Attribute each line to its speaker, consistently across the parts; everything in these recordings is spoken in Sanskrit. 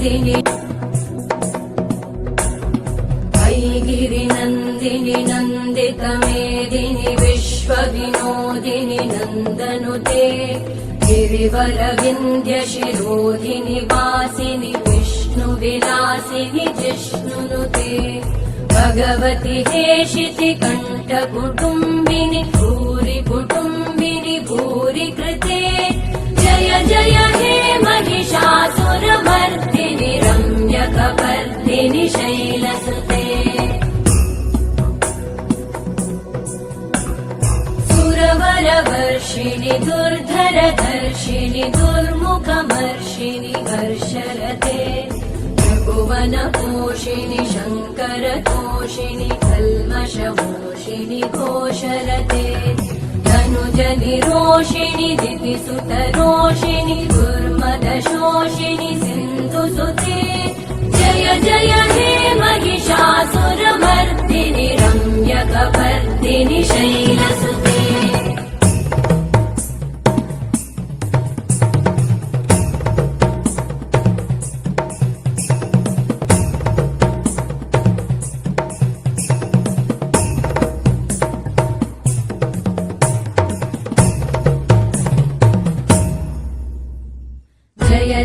Speaker 1: गिरिनन्दिनि गिरिनन्दिनि नन्दितमेदिनि विश्वविनोदिनि नन्दनुते गिरिवरविन्द्यशिरोधिनि वासिनि विष्णुविलासिनि जिष्णुनुते भगवति हेशिति कण्ठकुटुम्बिनि भूरि कुटुम्बिनि भूरि कृते जय जय हे महिषासुरमर्दिनि रम्यकपर्दिनि शैलसुते सुरवरवर्षिणि दुर्धरधर्षिणि दुर्मुखमर्षिणि हर्षरते त्रिभुवनपोषिणि शङ्करतोषिणि कल्मषमोषिणि घोषरते धनुजनिरोषिणि दितिसुतरोषिणि दुर्मदशोषिणि सिन्धुसुते जय जय हे महिषासुरमर्दिनि रम्यकपर्दिनि शैलसुते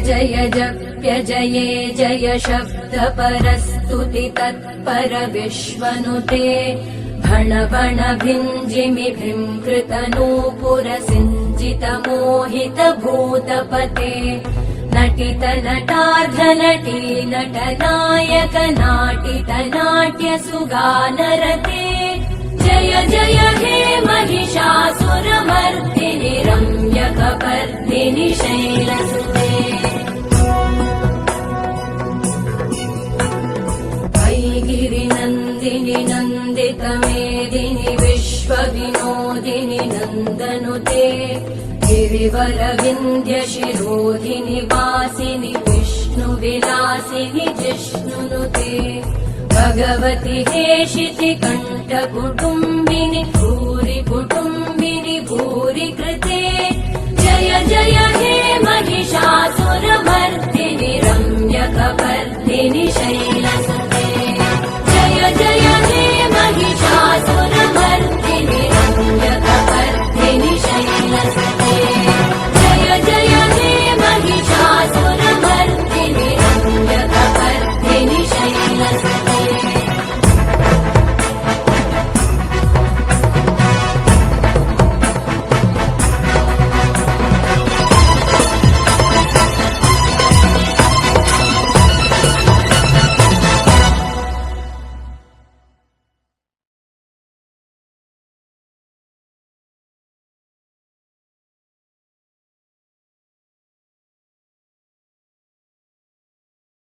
Speaker 1: जय जप्य जये जय शब्दपरस्तुति तत्पर विश्वनुते भण भण भिञ्जिमि भृङ्कृतनूपुरसिञ्जित मोहित भूतपते नटित नटार्धनटी नटनायक नाटित नाट्य सुगानरते जय जय हे महिषासुरमर्दिनि रम्यकपर्दिनि शैलसुते गिरिनन्दिनि नन्दितमेदिनि विश्वविनोदिनि नन्दनुते गिरिवरविन्द्यशिरोधिनि वासिनि विष्णुविलासिनि जिष्णुनुते भगवति हेशिति कण्ठकुटुम्बिनि भूरि कुटुम्बिनि भूरि कृते जय जय हे महिषासुरमर्दिनि